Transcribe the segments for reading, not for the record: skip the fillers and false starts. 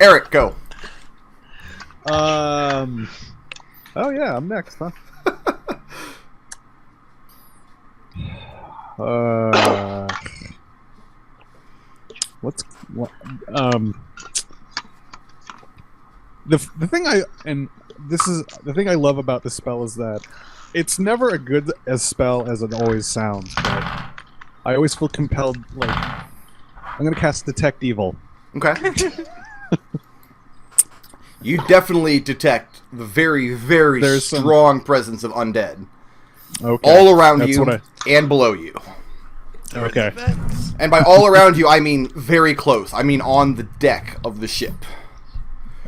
Arik, go. Oh yeah, I'm next, huh? What? The thing the thing I love about this spell is that it's never a good as spell as it always sounds. But I always feel compelled. Like I'm gonna cast Detect Evil. Okay. You definitely detect the very, very strong presence of undead. Okay. All around you and below you. Okay. And by all around you, I mean very close. I mean on the deck of the ship.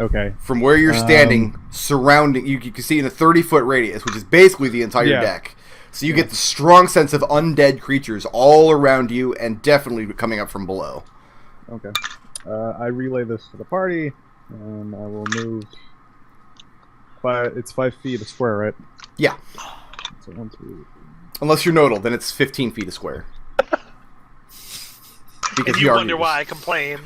Okay. From where you're standing, surrounding... You can see in a 30-foot radius, which is basically the entire deck. So you get the strong sense of undead creatures all around you and definitely coming up from below. Okay. I relay this to the party, and I will move... It's 5 feet a square, right? Yeah. So 1, 2... Unless you're Nodal, then it's 15 feet a square. Because you wonder why I complain.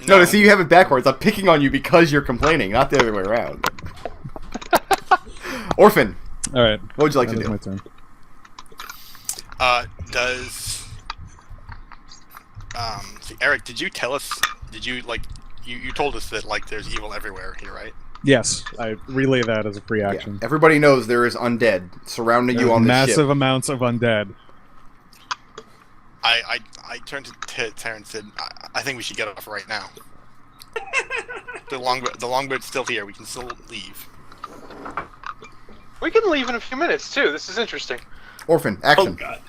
No, to see you have it backwards. I'm picking on you because you're complaining, not the other way around. Orphan. All right. What would you like to do? My turn. Arik, did you tell us? Did you you told us that there's evil everywhere here, right? Yes, I relay that as a free action. Yeah. Everybody knows there is undead surrounding you on the ship. Massive amounts of undead. I turned to Tarin and said, I think we should get off right now. The longboat's still here. We can still leave. We can leave in a few minutes too. This is interesting. Orphan, action. Oh God.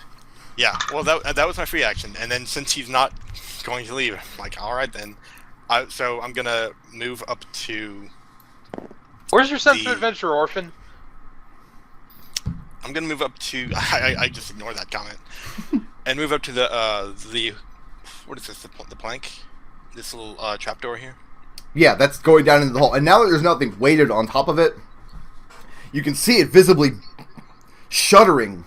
Yeah. Well, that was my free action, and then since he's not going to leave, I'm like, all right then. So I'm gonna move up to. Where's your sense of adventure, Orphan? I'm gonna move up to. I just ignore that comment, and move up to the what is this? The plank? This little trapdoor here. Yeah, that's going down into the hole. And now that there's nothing weighted on top of it, you can see it visibly shuddering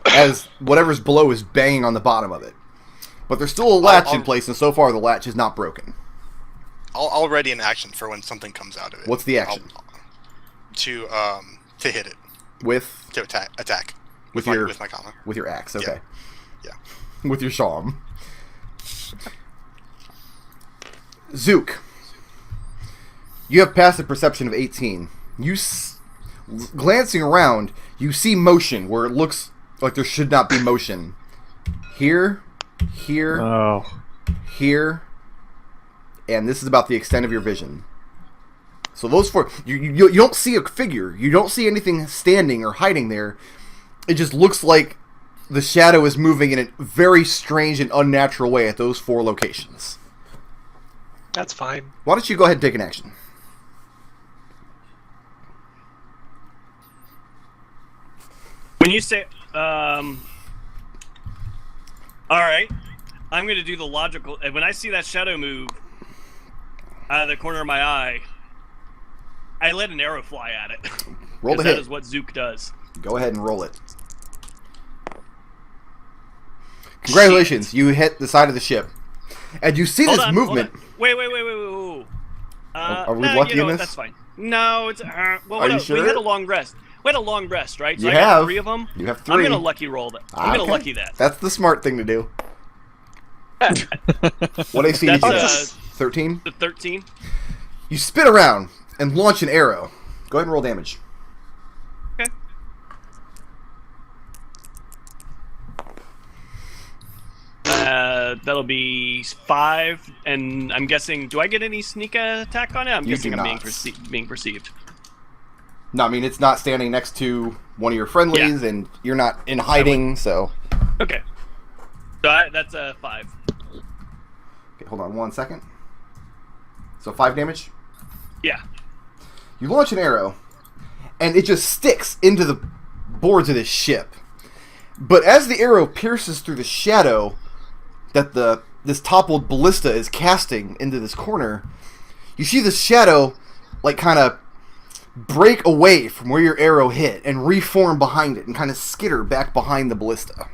as whatever's below is banging on the bottom of it. But there's still a latch in place, and so far the latch is not broken. I'll ready an action for when something comes out of it. What's the action? To hit it. With? To attack. With my collar. With your axe, okay. Yeah. With your shawm. Zook. You have passive perception of 18. Glancing around, you see motion where it looks like there should not be motion. Here, here, here, and this is about the extent of your vision. So those four, you don't see a figure. You don't see anything standing or hiding there. It just looks like the shadow is moving in a very strange and unnatural way at those 4 locations. That's fine. Why don't you go ahead and take an action? When you say, alright, I'm going to do the logical, when I see that shadow move out of the corner of my eye, I let an arrow fly at it. Roll the hit. That is what Zook does. Go ahead and roll it. Congratulations, you hit the side of the ship. And you see this movement. Wait. Are we lucky in this? That's fine. No, it's Are you sure? We had a long rest. We had a long rest, right? So You I got have 3 of them. You have 3. I'm gonna lucky roll that. I'm gonna lucky that. That's the smart thing to do. What AC did you get? 13? The 13. You spin around and launch an arrow. Go ahead and roll damage. Okay. That'll be 5, and I'm guessing. Do I get any sneak attack on it? I'm guessing I'm being perceived. No, I mean it's not standing next to one of your friendlies, and you're not in hiding, so. Okay. So that's a 5. Okay, hold on 1 second. So 5 damage. Yeah. You launch an arrow, and it just sticks into the boards of this ship. But as the arrow pierces through the shadow that this toppled ballista is casting into this corner, you see the shadow like kind of break away from where your arrow hit and reform behind it and kind of skitter back behind the ballista.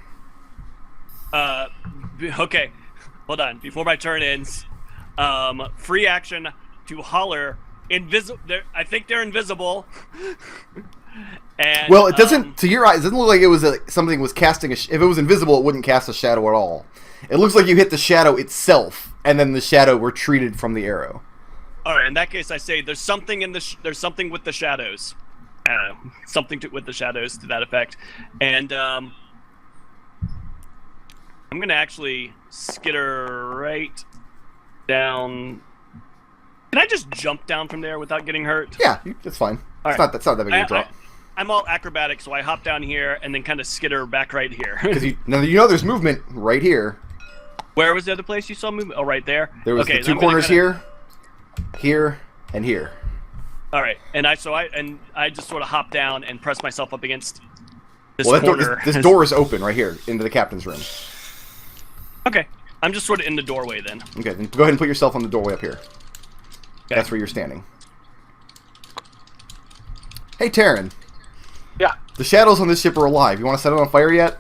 Okay. Hold on. Before my turn ends, free action, to holler invisible. I think they're invisible. And, well, it doesn't. To your eyes, it doesn't look like it was something was casting. If it was invisible, it wouldn't cast a shadow at all. It looks like you hit the shadow itself, and then the shadow retreated from the arrow. All right. In that case, I say there's something in the. There's something with the shadows. With the shadows to that effect, and I'm gonna actually skitter right down. Can I just jump down from there without getting hurt? Yeah, that's fine. All It's right. not that big of a drop. I'm all acrobatic, so I hop down here and then kind of skitter back right here. Because you know there's movement right here. Where was the other place you saw movement? Oh, right there. There was okay, the two corners here, and here. All right, and I just sort of hop down and press myself up against this corner. This door is open right here into the captain's room. Okay, I'm just sort of in the doorway then. Okay, then go ahead and put yourself on the doorway up here. Okay. That's where you're standing. Hey, Tarin. Yeah. The shadows on this ship are alive. You want to set it on fire yet?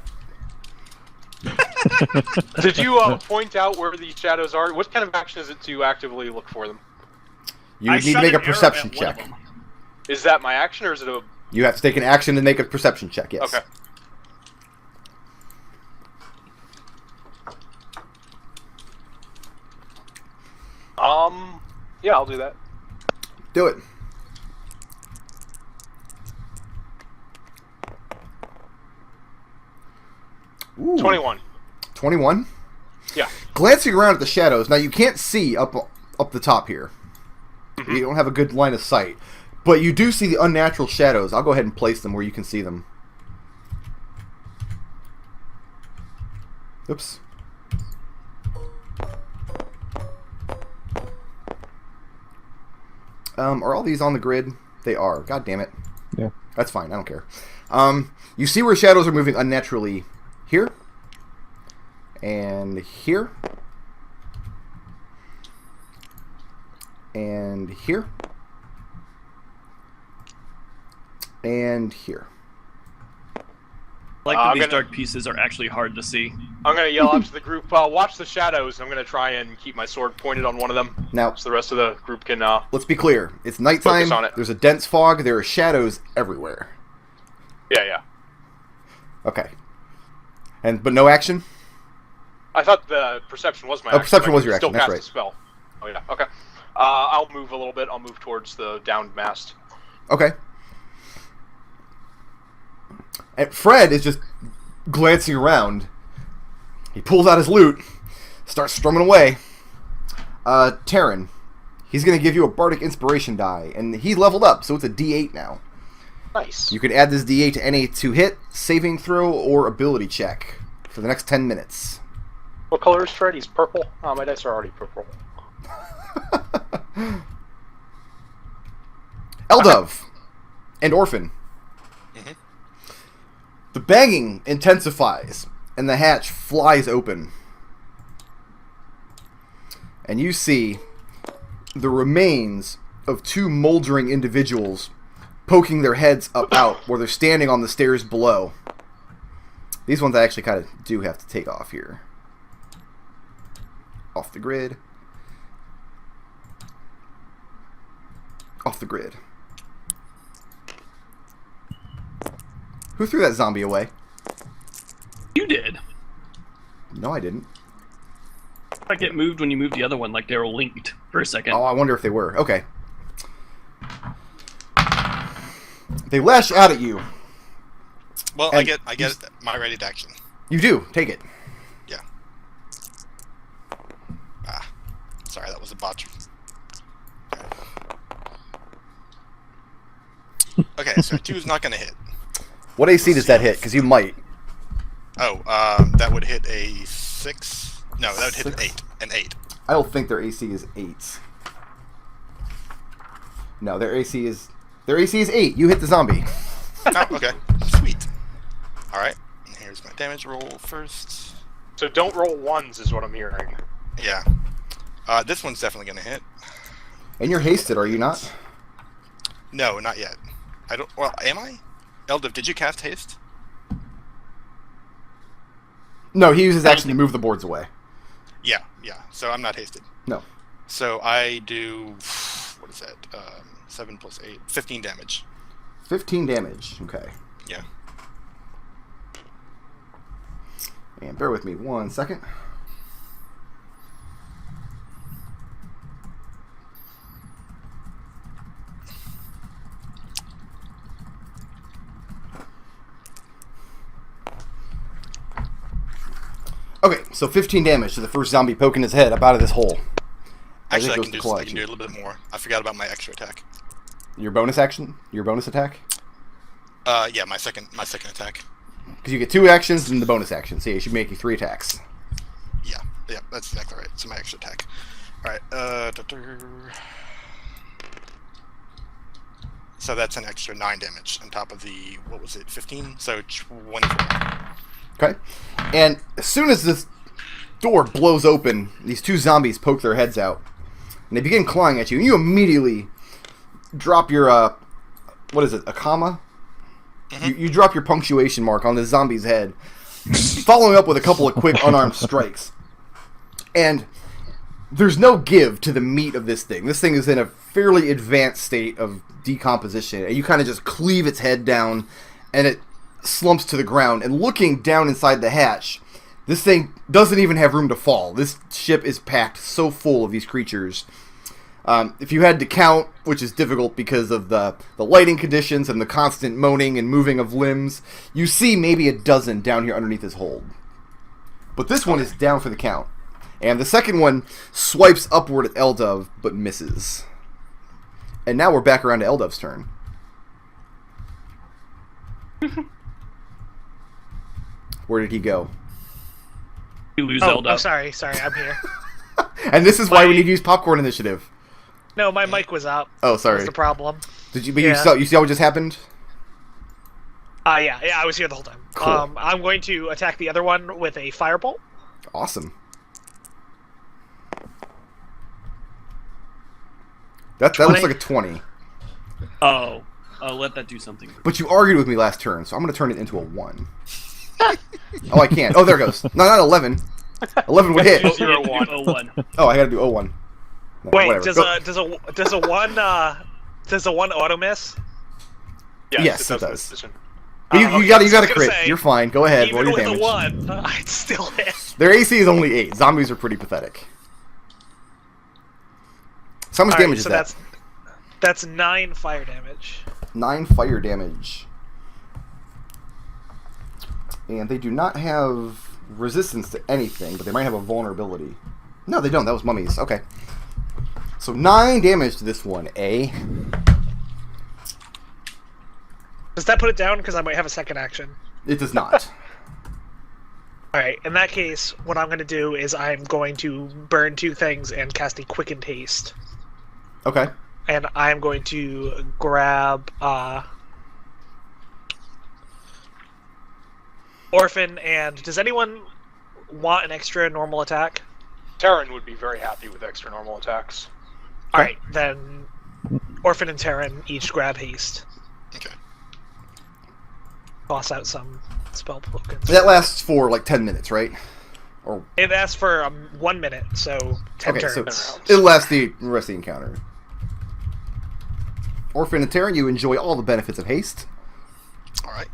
Did you point out where these shadows are? What kind of action is it to actively look for them? You would need to make a perception check. Is that my action, or is it a... You have to take an action to make a perception check, yes. Okay. Yeah, I'll do that. Do it. Ooh. 21. 21? Yeah. Glancing around at the shadows, now you can't see up the top here. Mm-hmm. You don't have a good line of sight. But you do see the unnatural shadows. I'll go ahead and place them where you can see them. Oops. Are all these on the grid? They are. God damn it. Yeah. That's fine. I don't care. You see where shadows are moving unnaturally here. And here. And here. And here. I like that these dark pieces are actually hard to see. I'm going to yell out to the group, watch the shadows. I'm going to try and keep my sword pointed on one of them. Now, so the rest of the group can let's be clear. It's nighttime. Focus on it. There's a dense fog. There are shadows everywhere. Yeah. Okay. But no action? I thought the perception was my action. Perception was your action. Still That's cast right. a spell. Oh, yeah. Okay. I'll move a little bit. I'll move towards the downed mast. Okay. And Fred is just glancing around. He pulls out his lute, starts strumming away. Tarin, he's going to give you a bardic inspiration die, and he leveled up, so it's a D8 now. Nice. You can add this D8 to any to-hit, saving throw, or ability check for the next 10 minutes. What color is Fred? He's purple. Oh, my dice are already purple. Eldove and Orphan. Mm-hmm. The banging intensifies, and the hatch flies open. And you see the remains of two moldering individuals poking their heads up out where they're standing on the stairs below. These ones I actually kind of do have to take off here. Off the grid. Off the grid. Who threw that zombie away? You did. No, I didn't. Like it moved when you moved the other one, like they were linked for a second. Oh, I wonder if they were. Okay. They lash out at you. Well, And I get my ready to action. You do. Take it. Yeah. Sorry, that was a botch. Okay, so 2 is not going to hit. What AC does that hit? Because you might. Oh, that would hit a 6. No, that would hit an 8. An 8. I don't think their AC is 8. No, their AC is 8. You hit the zombie. Oh, okay. Sweet. Alright, here's my damage roll first. So don't roll ones is what I'm hearing. Yeah. This one's definitely going to hit. And you're hasted, are you not? No, not yet. I don't... Well, am I? Eldove, did you cast haste? No, he uses action to move the boards away. Yeah. So I'm not hasted. No. So I do what is that? 7 plus 8, 15 damage. 15 damage. Okay. Yeah. And bear with me 1 second. Okay, so 15 damage to the first zombie poking his head up out of this hole. Actually, I can do a little bit more. I forgot about my extra attack. Your bonus action? Your bonus attack? Yeah, my second attack. Because you get 2 actions and the bonus action, so yeah, you should make you 3 attacks. Yeah, that's exactly right. So my extra attack. Alright, so that's an extra 9 damage on top of the, what was it, 15? So 24. Okay. And as soon as this door blows open, these 2 zombies poke their heads out. And they begin clawing at you. And you immediately drop your, what is it, a comma? Mm-hmm. You drop your punctuation mark on this zombie's head, following up with a couple of quick unarmed strikes. And there's no give to the meat of this thing. This thing is in a fairly advanced state of decomposition. And you kind of just cleave its head down, and it slumps to the ground. And looking down inside the hatch, this thing doesn't even have room to fall. This ship is packed so full of these creatures. If you had to count, which is difficult because of the lighting conditions and the constant moaning and moving of limbs, you see maybe a dozen down here underneath this hold. But this one is down for the count. And the second one swipes upward at Eldove, but misses. And now we're back around to Eldove's turn. Where did he go? You lose Eldove. Oh, sorry, I'm here. And this is why we need to use popcorn initiative. No, my mic was up. Oh, sorry. That's the problem. Did you? But you saw what just happened? Yeah, I was here the whole time. Cool. I'm going to attack the other one with a firebolt. Awesome. That looks like a 20. Oh, I'll let that do something. But you argued with me last turn, so I'm going to turn it into a 1. Oh, I can't. Oh, there it goes. No, not 11. 11 would hit. 0-1. Oh, I got to do 01. No, wait, whatever. does a 1 auto miss? Yes, it does. Position. But you got to crit. Say, You're fine. Go ahead. Roll even your with damage. a 1, I'd still hit. Their AC is only 8. Zombies are pretty pathetic. So how much damage is that? That's 9 fire damage. 9 fire damage. And they do not have resistance to anything, but they might have a vulnerability. No, they don't. That was mummies. Okay. So 9 damage to this one, eh? Does that put it down? Because I might have a second action. It does not. Alright, in that case, what I'm going to do is I'm going to burn 2 things and cast a Quickened Haste. Okay. And I'm going to grab Orphan, and does anyone want an extra normal attack? Tarin would be very happy with extra normal attacks. Alright, then Orphan and Tarin each grab Haste. Okay. Toss out some spell tokens. That lasts for like 10 minutes, right? Or It asks for 1 minute, so 10 okay, turns. so it'll last the rest of the encounter. Orphan and Tarin, you enjoy all the benefits of haste. Alright.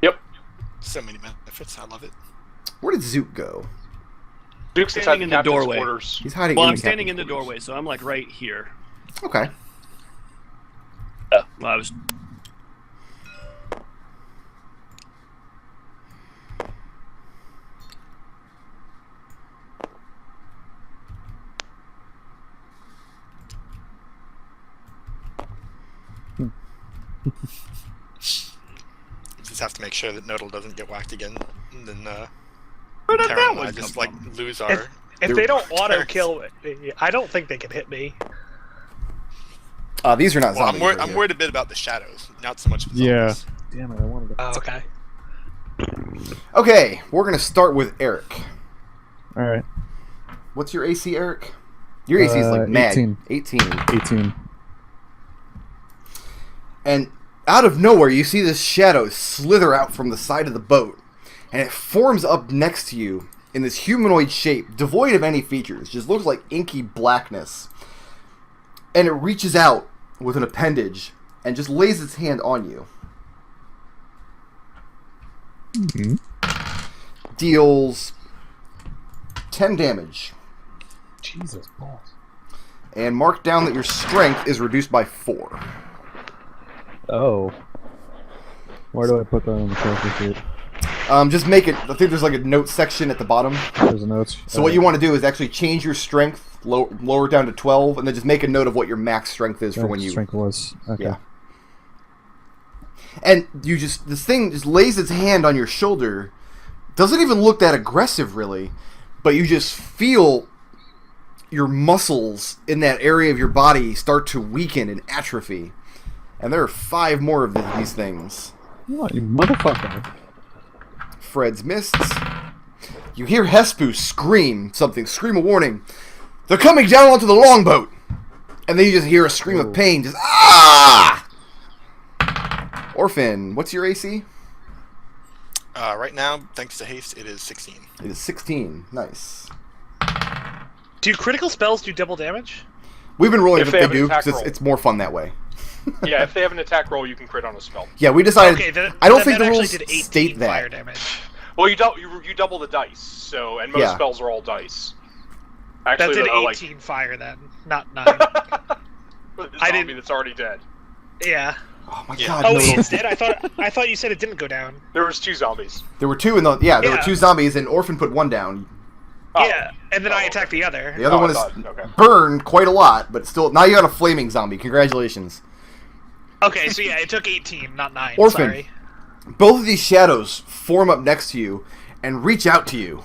Yep. So many benefits. I love it. Where did Zook go? Duke's Standing in the doorway. Quarters. He's hiding. Well, in I'm the standing in captain's the quarters. doorway, so I'm like right here. Okay. Well, I was. Just have to make sure that Nodal doesn't get whacked again, and then Where did Tarin that and I one just come like from? lose our. If they don't auto kill, I don't think they can hit me. These are not Well, zombies. I'm right I'm here. worried a bit about the shadows, not so much. The Yeah. zombies. Damn it, I wanted to... Oh, okay. Okay, we're gonna start with Arik. Alright, What's your AC, Arik? Your AC is like mad. 18. 18. 18. And out of nowhere, you see this shadow slither out from the side of the boat, and it forms up next to you in this humanoid shape, devoid of any features. Just looks like inky blackness. and it reaches out with an appendage and just lays its hand on you. Mm-hmm. Deals 10 damage. Jesus balls. And mark down that your strength is reduced by 4. Oh. Where do I put that on the character sheet? Just make it... I think there's like a note section at the bottom. There's a notes. So what you want to do is actually change your strength, lower it down to 12, and then just make a note of what your max strength is for when you... Strength was. Okay. Yeah. And you just... This thing just lays its hand on your shoulder. Doesn't even look that aggressive, really. But you just feel your muscles in that area of your body start to weaken and atrophy. And there are 5 more of these things. What, you motherfucker. Fred's mists. You hear Hespu scream a warning. They're coming down onto the longboat! And then you just hear a scream of pain. Just, ah! Orphan, what's your AC? Right now, thanks to haste, it is 16. It is 16. Nice. Do critical spells do double damage? We've been rolling If if they they have an do, attack because roll. it's more fun that way. Yeah, if they have an attack roll, you can crit on a spell. Yeah, we decided... Okay, then, I don't then think the that rules actually did 18 state that. fire damage. Well, you double the dice, so and most Yeah. spells are all dice. That Actually, did they're 18 fire then, not 9. like the I zombie didn't- that's already dead. Yeah. Oh my Yeah. god, Oh, no. wait, it's dead? I thought you said it didn't go down. There was 2 zombies. There were 2 in the... Yeah, there were Yeah. 2 zombies, and Orphan put 1 down. Oh. Yeah, and then I attacked the other. The other Oh, one I is thought- okay. burned quite a lot, but still... Now you got a flaming zombie. Congratulations. Okay, so yeah, it took 18, not 9. Orphan. Sorry. Both of these shadows form up next to you and reach out to you.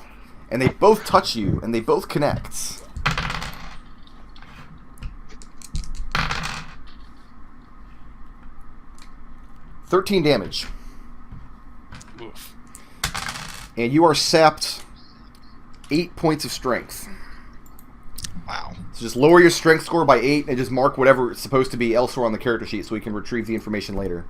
And they both touch you, and they both connect. $13 damage. Oof. And you are sapped 8 points of strength. Wow. So just lower your strength score by 8 and just mark whatever it's supposed to be elsewhere on the character sheet so we can retrieve the information later.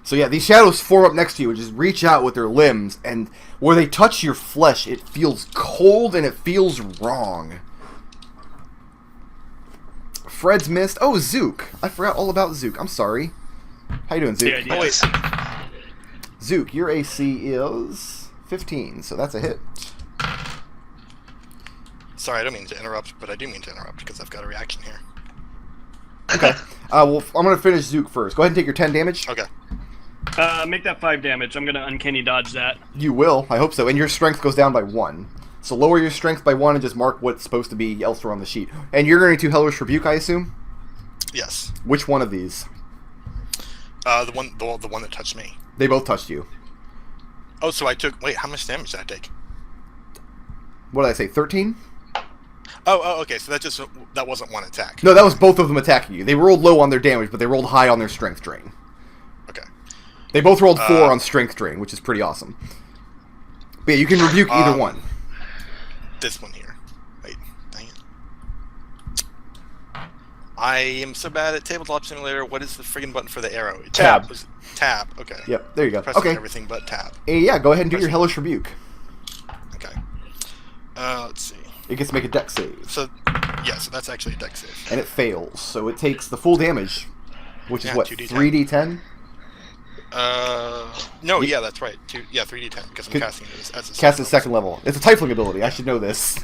So yeah, these shadows form up next to you and just reach out with their limbs, and where they touch your flesh, it feels cold and it feels wrong. Fred's missed. Oh, Zook. I forgot all about Zook. I'm sorry. How you doing, Zook? Yeah, Oh, wait. Zook, your AC is 15, so that's a hit. Sorry, I don't mean to interrupt, but I do mean to interrupt because I've got a reaction here. Okay. Well, I'm going to finish Zook first. Go ahead and take your 10 damage. Okay. Make that 5 damage. I'm gonna uncanny dodge that. You will. I hope so. And your strength goes down by 1. So lower your strength by 1 and just mark what's supposed to be elsewhere on the sheet. And you're going to Hellish Rebuke, I assume? Yes. Which one of these? The one that touched me. They both touched you. Oh, so I took. Wait, how much damage did I take? What did I say, 13? Oh, okay. So that wasn't one attack. No, that was both of them attacking you. They rolled low on their damage, but they rolled high on their strength drain. Okay. They both rolled 4 on strength drain, which is pretty awesome. But yeah, you can rebuke either one. This one here. Wait, dang it. I am so bad at Tabletop Simulator. What is the friggin' button for the arrow? Tab. Tab. Okay. Yep, there you go. Pressing Okay. everything but tab. Yeah, go ahead and do your Hellish Rebuke. Okay. Let's see. It gets to make a dex save. So, yeah. So that's actually a dex save. And it fails, so it takes the full damage, which is Yeah, what, 2d10. 3d10? No, yeah, that's right. 3d10 because I'm Could- casting it as a Cast at second level. It's a Tiefling ability. I should know this.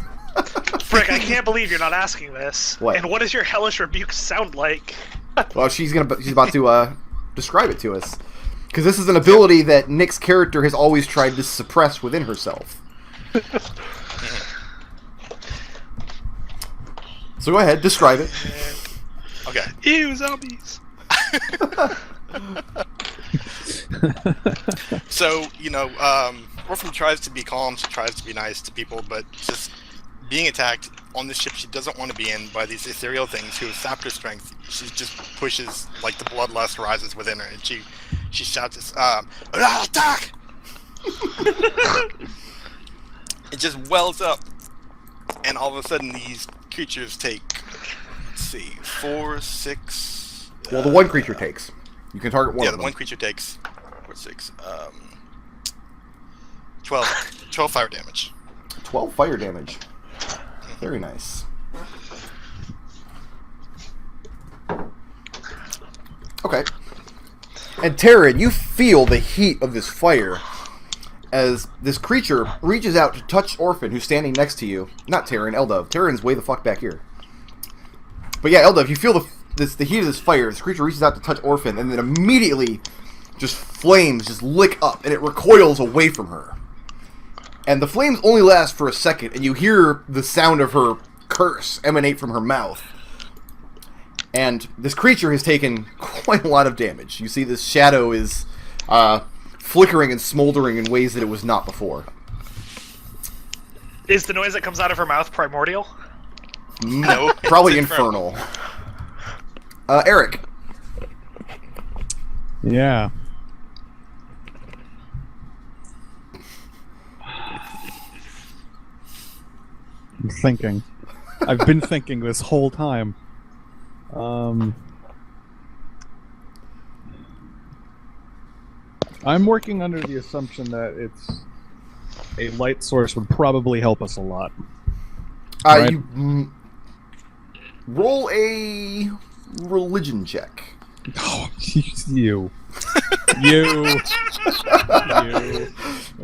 Frick, I can't believe you're not asking this. What? And what does your Hellish Rebuke sound like? Well, she's about to describe it to us, because this is an ability that Nick's character has always tried to suppress within herself. So go ahead, describe it. Okay. Ew, zombies. So, Orphan tries to be calm, she tries to be nice to people, but just being attacked on the ship she doesn't want to be in by these ethereal things who have sapped her strength, she just pushes, like the bloodlust rises within her, and she shouts this, attack! It just wells up, and all of a sudden these creatures take, let's see, 4, 6... Well, the one creature takes. You can target one Yeah, of the them. one creature takes 4, 6, 12 fire damage. 12 fire damage. Very nice. And Tarin, you feel the heat of this fire as this creature reaches out to touch Orphan, who's standing next to you. Not Tarin, Eldove. Tarin's way the fuck back here. But yeah, Eldove, you feel the heat of this fire. This creature reaches out to touch Orphan, and then immediately just flames just lick up, and it recoils away from her. And the flames only last for a second, and you hear the sound of her curse emanate from her mouth. And this creature has taken quite a lot of damage. You see this shadow is flickering and smoldering in ways that it was not before. Is the noise that comes out of her mouth primordial? No. Probably infernal. Arik. Yeah. I'm thinking. I've been thinking this whole time. I'm working under the assumption that it's a light source would probably help us a lot. Right? Roll a religion check. Oh, you. You.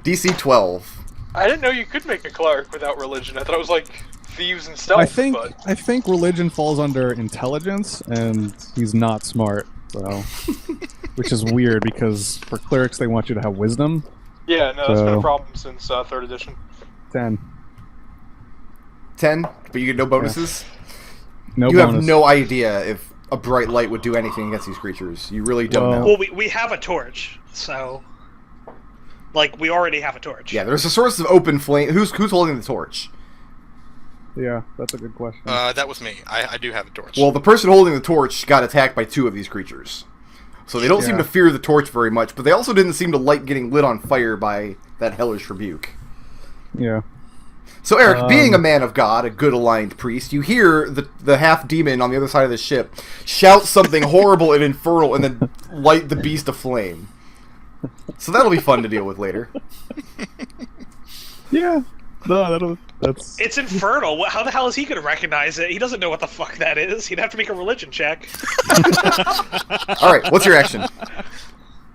DC 12. I didn't know you could make a cleric without religion. I thought it was like thieves and stealth. I think religion falls under intelligence, and he's not smart, so which is weird because for clerics they want you to have wisdom. Yeah, no, that's been a problem since 3rd edition. 10. 10, but you get no bonuses. No you bonus. have no idea if a bright light would do anything against these creatures. You really don't know. Well, we have a torch, so like we already have a torch. Yeah, there's a source of open flame. Who's holding the torch? Yeah, that's a good question. That was me. I do have a torch. Well, the person holding the torch got attacked by 2 of these creatures. So they don't seem to fear the torch very much, but they also didn't seem to like getting lit on fire by that hellish rebuke. Yeah. So Arik, being a man of God, a good aligned priest, you hear the half-demon on the other side of the ship shout something horrible and infernal and then light the beast aflame. So that'll be fun to deal with later. Yeah. No, that's... It's infernal. How the hell is he going to recognize it? He doesn't know what the fuck that is. He'd have to make a religion check. Alright, what's your action?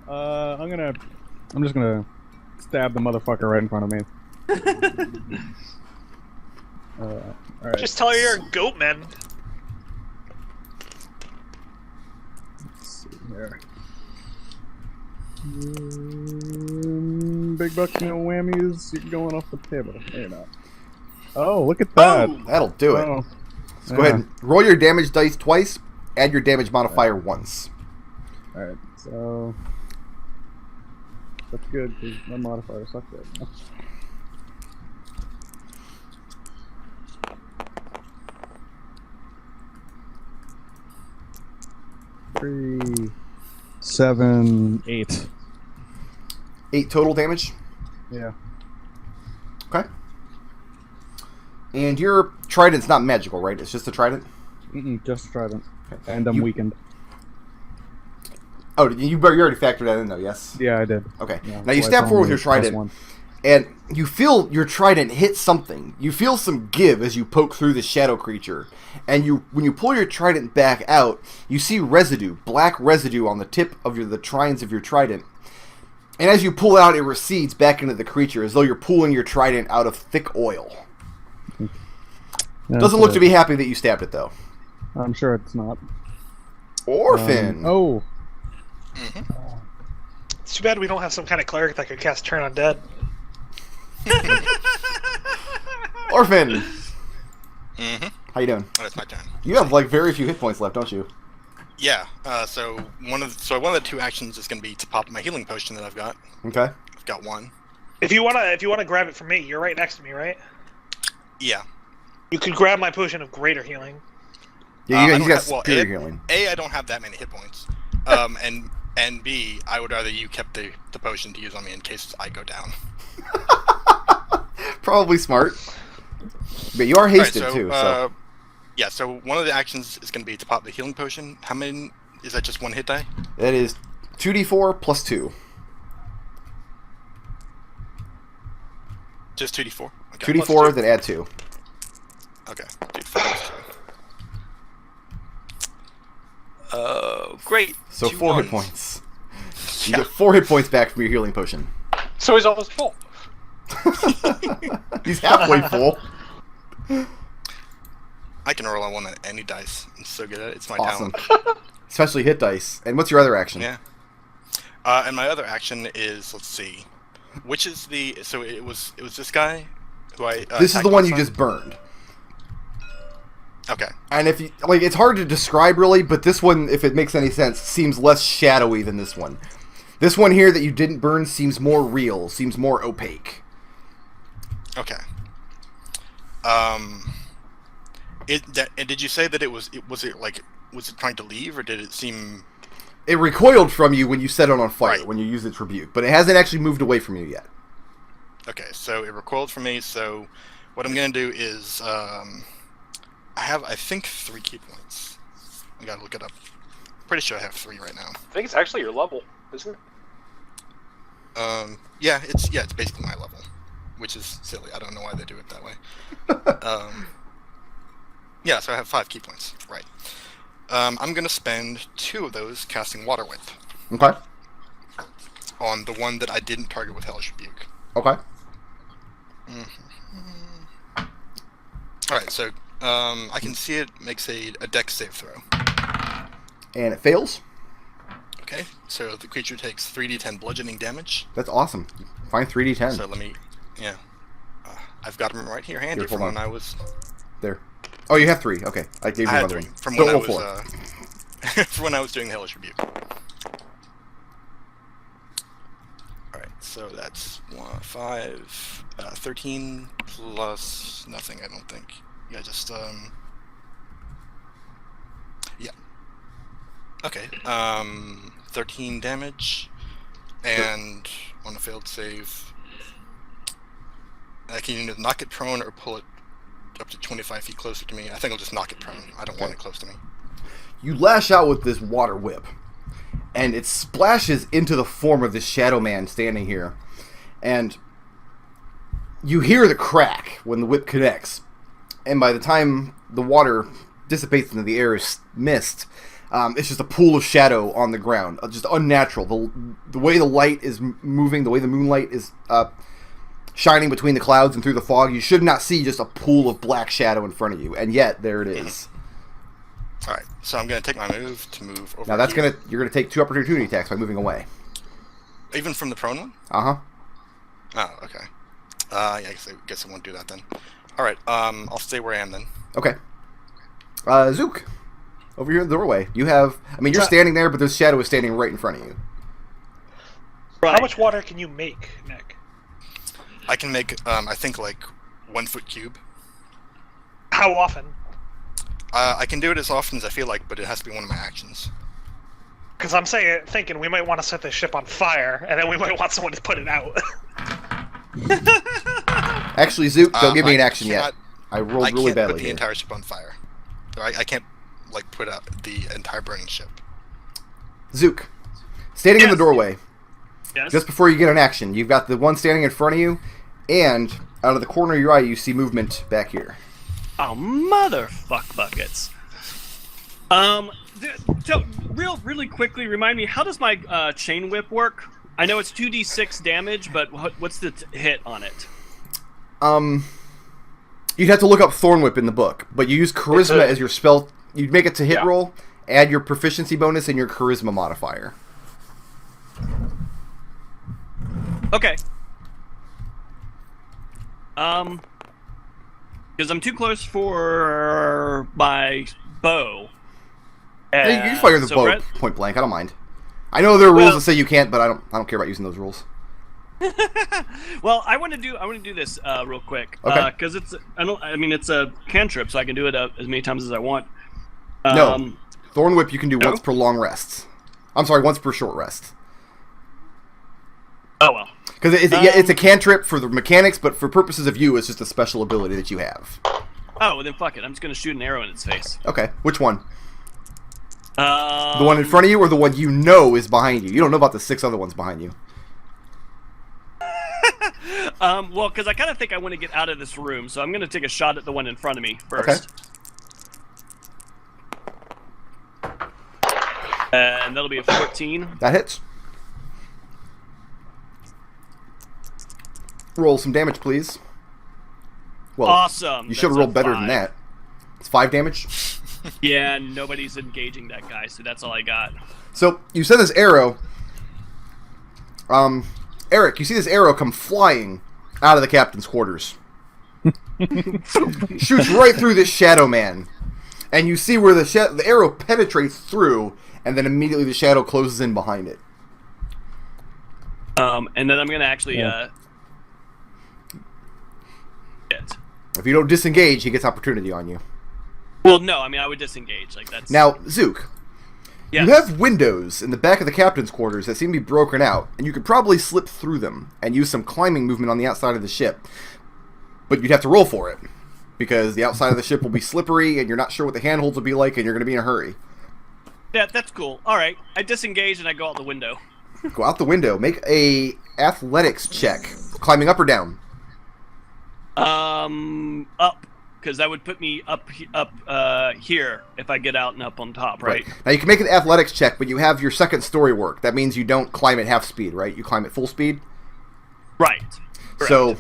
I'm just gonna stab the motherfucker right in front of me. Alright. Just tell her you're a goat, man. Let's see here. Big bucks, no whammies. You're going off the table. No, you're not. Oh, look at that. Oh, that'll do it. Oh, So go ahead and roll your damage dice twice, add your damage modifier once. Alright, so... That's good, because my modifier sucks right now. 3, 7, 8. 8 total damage? Yeah. Okay. And your trident's not magical, right? It's just a trident? Just trident. Okay. And I'm weakened. Oh, you already factored that in, though, yes? Yeah, I did. Okay. Yeah, now you stab forward with your trident, and you feel your trident hit something. You feel some give as you poke through the shadow creature. And when you pull your trident back out, you see residue, black residue on the tip of the trines of your trident. And as you pull out, it recedes back into the creature, as though you're pulling your trident out of thick oil. Doesn't look to be happy that you stabbed it, though. I'm sure it's not. Orphan! Oh. It's too bad we don't have some kind of cleric that could cast Turn Undead. Orphan! Mm-hmm. How you doing? Oh, it's my turn. You have, like, very few hit points left, don't you? Yeah. So one of the 2 actions is going to be to pop my healing potion that I've got. Okay. I've got 1. If you wanna grab it from me, you're right next to me, right? Yeah. You could grab my potion of greater healing. Yeah, you got superior healing. A, I don't have that many hit points. And B, I would rather you kept the potion to use on me in case I go down. Probably smart. But you are hasted, right, too, so... Yeah, so one of the actions is going to be to pop the healing potion. How many... Is that just 1 hit die? That is 2d4 plus 2. Just 2d4? Okay. 2d4, then add 2. Okay. 2d4 plus 2. Great. So 4 hit points. You get 4 hit points back from your healing potion. So he's almost full. He's halfway full. I can roll on one on any dice. I'm so good at it. It's my Awesome. talent. Especially hit dice. And what's your other action? Yeah. And my other action is, let's see, which is the, so it was this guy who I This is the one you last just burned. Okay. And if you like, it's hard to describe really, but this one, if it makes any sense, seems less shadowy than this one. This one here that you didn't burn seems more real, seems more opaque. Okay. And did you say that was it trying to leave, or did it seem? It recoiled from you when you set it on fire, Right. when you used its rebuke, but it hasn't actually moved away from you yet. Okay, so it recoiled from me. So what I'm gonna do is, I have, I think, 3 key points. I gotta look it up. Pretty sure I have 3 right now. I think it's actually your level, isn't it? Yeah, it's basically my level, which is silly. I don't know why they do it that way. Yeah, so I have 5 key points. Right. I'm gonna spend 2 of those casting Water Whip Okay. on the one that I didn't target with Hellish Rebuke. Okay. All right, so I can see it makes a Dex save throw. And it fails. Okay, so the creature takes 3d10 bludgeoning damage. That's awesome. Fine 3d10. So let me, yeah, I've got them right here handy Here, hold from on. when I was. There. Oh, you have 3. Okay. I gave you I had another 3 one. from Don't when I roll was 4. from when I was doing the Hellish Rebuke. All right, so that's 5, 13 plus nothing. I don't think. Yeah, just yeah. Okay. 13 damage, and on a failed save, I can either knock it prone or pull it up to 25 feet closer to me. I think I'll just knock it prone. I don't want it close to me. You lash out with this water whip, and it splashes into the form of this shadow man standing here. And you hear the crack when the whip connects. And by the time the water dissipates into the air as mist, it's just a pool of shadow on the ground. Just unnatural. The way the light is moving, the way the moonlight is shining between the clouds and through the fog, you should not see just a pool of black shadow in front of you. And yet, there it is. All right, so I'm going to take my move to move over. Now that's here. you're gonna take 2 opportunity attacks by moving away. Even from the prone one. Uh-huh. Oh, okay. Yeah, I guess I won't do that then. All right, I'll stay where I am then. Okay. Zook, over here in the doorway. You have, I mean, you're standing there, but this shadow is standing right in front of you. How much water can you make, Nick? I can make, I think, like 1 foot cube. How often? I can do it as often as I feel like, but it has to be one of my actions. Because I'm thinking we might want to set this ship on fire, and then we might want someone to put it out. Actually, Zook, don't give me an action cannot- yet. I rolled really I can't badly put the here. entire ship on fire. I can't, like, put out the entire burning ship. Zook, standing in the Yes. doorway, Yes. just before you get an action, you've got the one standing in front of you, and out of the corner of your eye, you see movement back here. Oh, motherfuck buckets. So really quickly, remind me, how does my chain whip work? I know it's 2d6 damage, but what's the hit on it? You'd have to look up Thorn Whip in the book, but you use Charisma as your spell. You'd make it to hit Yeah. roll, add your proficiency bonus and your Charisma modifier. Okay. Because I'm too close for my bow. Hey, you can fire the So bow Brett- point blank. I don't mind. I know there are rules Well- that say you can't, but I don't care about using those rules. Well, I want to do this real quick. Okay. Because it's it's a cantrip, so I can do it as many times as I want. No. Thorn Whip you can do no? once per long rest. I'm sorry, once per short rest. Oh well. Because it's a cantrip for the mechanics, but for purposes of you, it's just a special ability that you have. Oh, well then fuck it. I'm just gonna shoot an arrow in its face. Okay, which one? The The one in front of you, or the one you know is behind you? You don't know about the 6 other ones behind you. Well, because I kind of think I want to get out of this room, so I'm gonna take a shot at the one in front of me first. Okay. And that'll be a 14. That hits. Roll some damage, please. Well, Awesome. you should have That's rolled a better 5. than that. It's 5 damage. Yeah, nobody's engaging that guy, so that's all I got. So you send this arrow. Arik, you see this arrow come flying out of the captain's quarters. Shoots right through this shadow man, and you see where the arrow penetrates through, and then immediately the shadow closes in behind it. And then I'm gonna actually If you don't disengage, he gets opportunity on you. Well, no, I mean I would disengage. Like that's Now, Zook, yes. you have windows in the back of the captain's quarters that seem to be broken out, and you could probably slip through them and use some climbing movement on the outside of the ship. But you'd have to roll for it, because the outside of the ship will be slippery, and you're not sure what the handholds will be like, and you're going to be in a hurry. Yeah, that's cool. All right, I disengage and I go out the window. Go out the window. Make a athletics check. Climbing up or down? Up, because that would put me up here if I get out and up on top, right? Now you can make an athletics check, but you have your second story work. That means you don't climb at half speed, right? You climb at full speed. Right. Correct. So,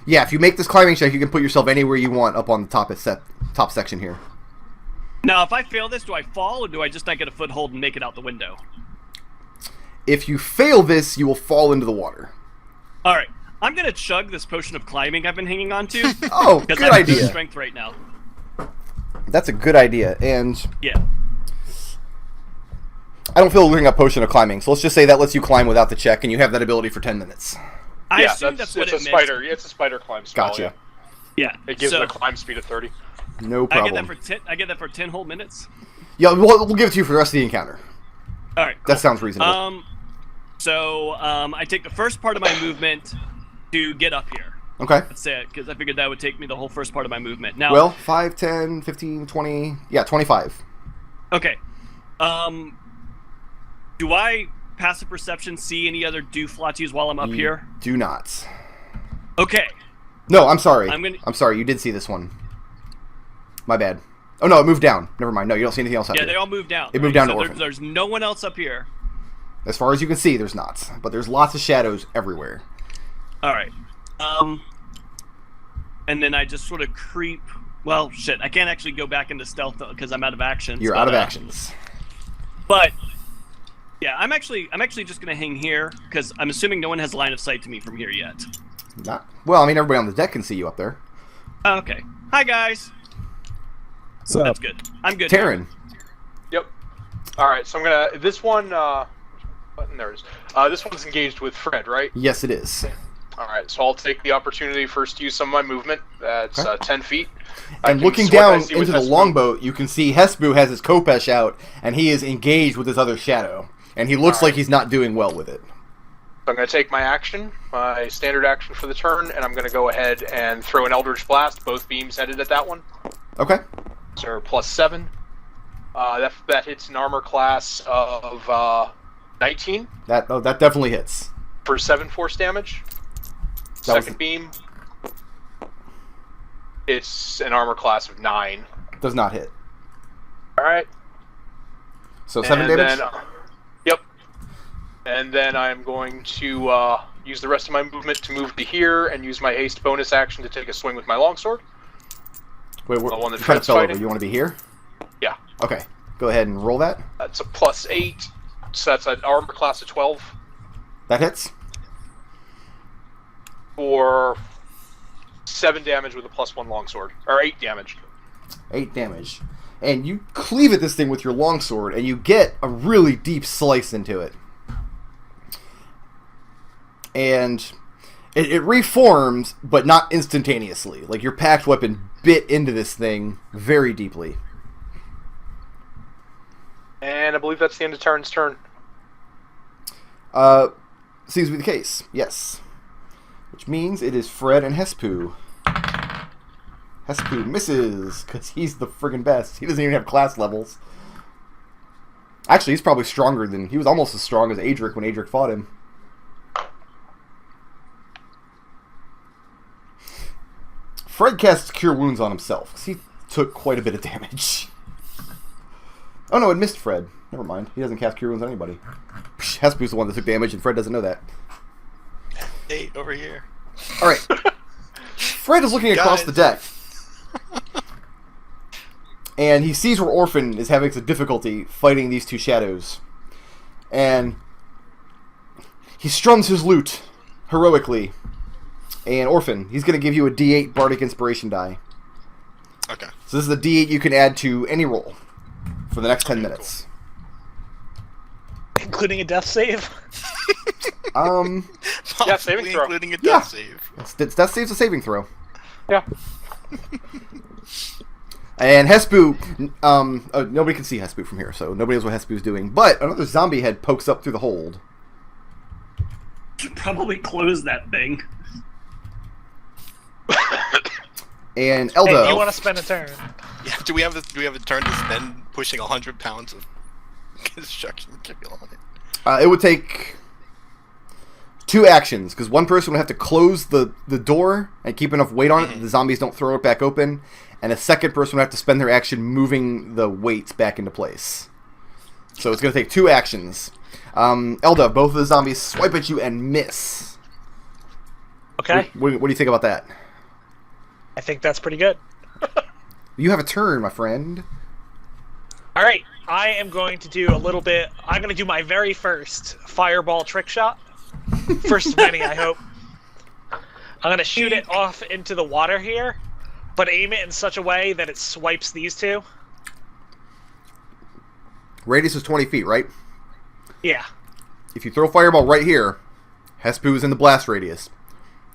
yeah, if you make this climbing check, you can put yourself anywhere you want up on the top section here. Now, if I fail this, do I fall, or do I just not get a foothold and make it out the window? If you fail this, you will fall into the water. All right. I'm going to chug this potion of climbing I've been hanging on to. Oh, good Because I have idea. no strength right now. That's a good idea, and Yeah. I don't feel looking up potion of climbing, so let's just say that lets you climb without the check, and you have that ability for 10 minutes. I assume that's what it's it a meant. spider. It's a spider climb spell. Gotcha. Yeah. It gives so, it a climb speed of 30. No I problem. get that for 10 whole minutes. Yeah, we'll give it to you for the rest of the encounter. All right. That sounds reasonable. I take the first part of my movement to get up here. Okay. Let's say it, because I figured that would take me the whole first part of my movement. Now, Well, 5, 10, 15, 20... Yeah, 25. okay. Do I passive perception see any other dooflachies while I'm up here? Do not. Okay. No, I'm sorry. I'm sorry, you did see this one. My bad. Oh, no, it moved down. Never mind. No, you don't see anything else up Yeah, here. they all moved down. It moved down to so Orphan. there's no one else up here. As far as you can see, there's not. But there's lots of shadows everywhere. All right. And then I just sort of creep. Well, shit, I can't actually go back into stealth because I'm out of actions. You're out of actions. But yeah, I'm actually just gonna hang here because I'm assuming no one has line of sight to me from here yet. Not well. I mean, everybody on the deck can see you up there. Okay. Hi guys. So That's good. I'm good. Tarin. Yep. All right, so I'm gonna. This one. Button, there it is. This one's engaged with Fred, right? Yes, it is. All right, so I'll take the opportunity first to use some of my movement. That's Okay. 10 feet. I And can looking sweat- I down see with into the Hespu. longboat, you can see Hespu has his Kopesh out, and he is engaged with his other shadow. And he looks like he's not doing well with it. So I'm going to take my action, my standard action for the turn, and I'm going to go ahead and throw an Eldritch Blast, both beams headed at that one. Okay. So +7. That hits an armor class of 19 That definitely hits. for 7 force damage. That was- Second beam, it's an armor class of 9. Does not hit. All right. So 7 And damage? then, yep. And then I'm going to use the rest of my movement to move to here and use my haste bonus action to take a swing with my longsword. Wait, the one that you kind of Fred's fell over. fighting. You want to be here? Yeah. Okay. Go ahead and roll that. That's a +8. So that's an armor class of 12 That hits. for 7 damage with a +1 longsword. Or 8 damage. 8 damage. And you cleave at this thing with your longsword, and you get a really deep slice into it. And it reforms, but not instantaneously. Like, your packed weapon bit into this thing very deeply. And I believe that's the end of Tarin's turn. Seems to be the case, yes. Which means it is Fred and Hespu. Hespu misses, because he's the friggin' best. He doesn't even have class levels. Actually, he's probably stronger than... He was almost as strong as Arik when Arik fought him. Fred casts Cure Wounds on himself, because he took quite a bit of damage. Oh no, it missed Fred. Never mind. He doesn't cast Cure Wounds on anybody. Hespu's the one that took damage, and Fred doesn't know that. Hey, over here. All right. Fred is looking across the deck, and he sees where Orphan is having some difficulty fighting these two shadows, and he strums his lute heroically. And Orphan, he's going to give you a D8 Bardic Inspiration die. Okay. So this is a D8 you can add to any roll for the next 10 minutes. Including a death save? Yeah, saving throw. Including a death save. It's death save's a saving throw. Yeah. And Hespu, nobody can see Hespu from here, so nobody knows what Hespu's doing. But another zombie head pokes up through the hold. Should probably close that thing. And Hey, Eldove. you want to spend a turn? Yeah. Do we have a turn to spend pushing 100 pounds of construction material on it? It would take 2 actions, because one person would have to close the door and keep enough weight on it that the zombies don't throw it back open, and a second person would have to spend their action moving the weights back into place. So it's going to take 2 actions. Eldove, both of the zombies swipe at you and miss. Okay. What do you think about that? I think that's pretty good. You have a turn, my friend. Alright, I am going to do a little bit... I'm going to do my very first fireball trick shot. First of many, I hope. I'm going to shoot it off into the water here, but aim it in such a way that it swipes these two. Radius is 20 feet, right? Yeah. If you throw a fireball right here, Hespu is in the blast radius.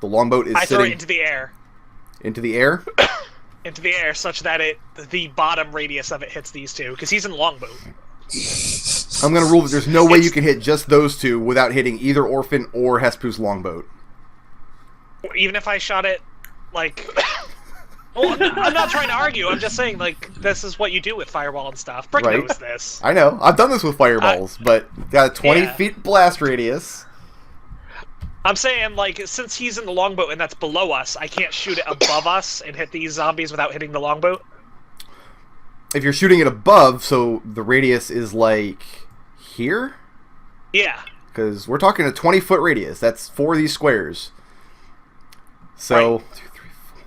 The longboat is I sitting throw it into the air. into the air. Into the air, such that the bottom radius of it hits these two, because he's in longboat. I'm going to rule that there's no way you can hit just those two without hitting either Orphan or Hespu's longboat. Even if I shot it, like... Well, I'm not trying to argue, I'm just saying, like, this is what you do with fireball and stuff. Brick Right. knows this. I know. I've done this with fireballs, but got a 20 Yeah. feet blast radius. I'm saying, like, since he's in the longboat and that's below us, I can't shoot it above us and hit these zombies without hitting the longboat? If you're shooting it above, so the radius is like here? Yeah. Because we're talking a 20-foot radius. That's 4 of these squares. So, Right. 2, 3, 4.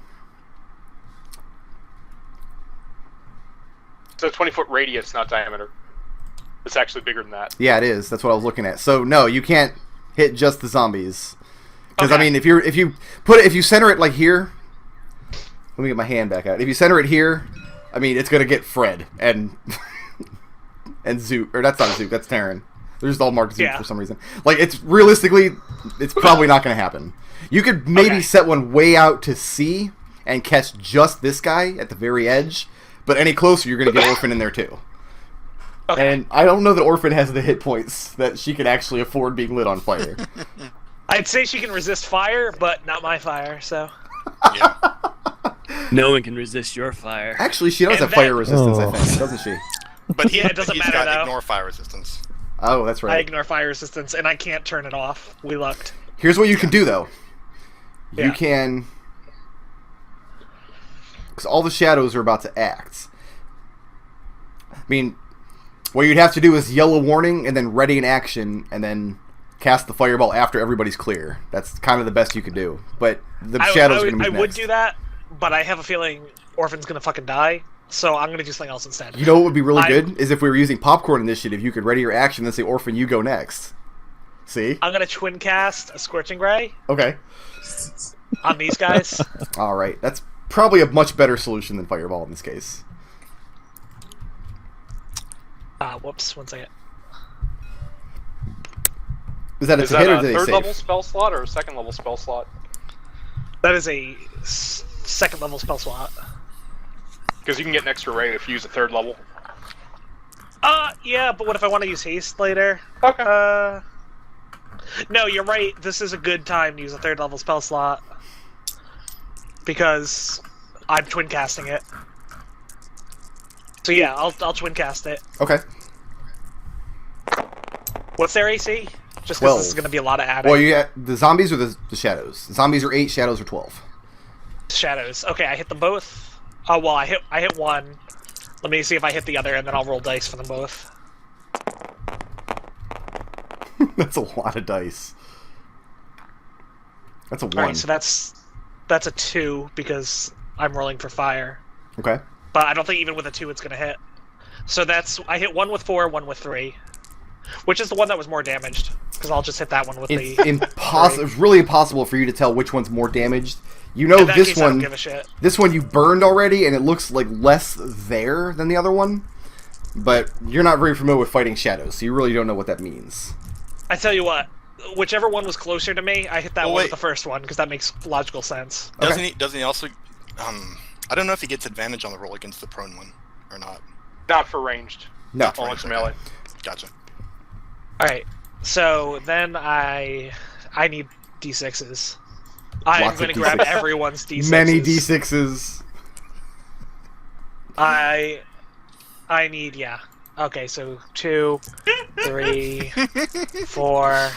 It's a 20-foot radius, not diameter. It's actually bigger than that. Yeah, it is. That's what I was looking at. So no, you can't hit just the zombies. Because I Okay. mean, if you center it like here, let me get my hand back out. If you center it here, I mean, it's gonna get Fred and and Zook, or that's not Zook, that's Tarin. They're just all marked Zook Yeah. for some reason. Like it's realistically, it's probably not gonna happen. You could maybe Okay. set one way out to sea and catch just this guy at the very edge, but any closer, you're gonna get Orphan in there too. Okay. And I don't know that Orphan has the hit points that she can actually afford being lit on fire. I'd say she can resist fire, but not my fire, so... Yeah. No one can resist your fire. Actually, she does And have that- fire resistance, I think, doesn't she? But Yeah, it doesn't he's matter, got though. ignore fire resistance. Oh, that's I right. ignore fire resistance, and I can't turn it off. We looked. Here's what you can do, though. You Yeah. can... Because all the shadows are about to act. I mean, what you'd have to do is yell a warning, and then ready an action, and then cast the fireball after everybody's clear. That's kind of the best you could do. But the shadows are going to I move would next. do that, but I have a feeling Orphan's gonna fucking die, so I'm gonna do something else instead. You know what would be really I- good? Is if we were using Popcorn Initiative, you could ready your action and say, Orphan, you go next. See? I'm gonna twin cast a Scorching Ray Okay. on these guys. Alright. That's probably a much better solution than Fireball in this case. Whoops, one second. Is that a Is to that hit or a do they third save? level spell slot or a second level spell slot? That is a second level spell slot. Because you can get an extra ray if you use a third level. Yeah, but what if I want to use haste later? Okay. No, you're right. This is a good time to use a third level spell slot. Because I'm twin casting it. So yeah, I'll twin cast it. Okay. What's their AC? Just 12. because this is going to be a lot of adding. Well, the zombies or the shadows? The zombies are 8, shadows are 12. Shadows. Okay, I hit them both. Oh well, I hit one. Let me see if I hit the other, and then I'll roll dice for them both. That's a lot of dice. That's a 1. Alright, so that's a 2 because I'm rolling for fire. Okay. But I don't think even with a 2 it's gonna hit. So I hit 1 with 4, 1 with 3. Which is the one that was more damaged. Because I'll just hit that one with It's the... impossible. It's really impossible for you to tell which one's more damaged. You know In that this case, I don't one. give a shit. This one you burned already, and it looks like less there than the other one. But you're not very familiar with fighting shadows, so you really don't know what that means. I tell you what, whichever one was closer to me, I hit that one wait. with the first one because that makes logical sense. Doesn't he also? I don't know if he gets advantage on the roll against the prone one or not. Not for ranged. No. Only for melee. Gotcha. All right, so then I need d6s. I'm Lots of going to grab D6s. everyone's d6s. Many D6s. I need, yeah. Okay, so 2, 3, 4.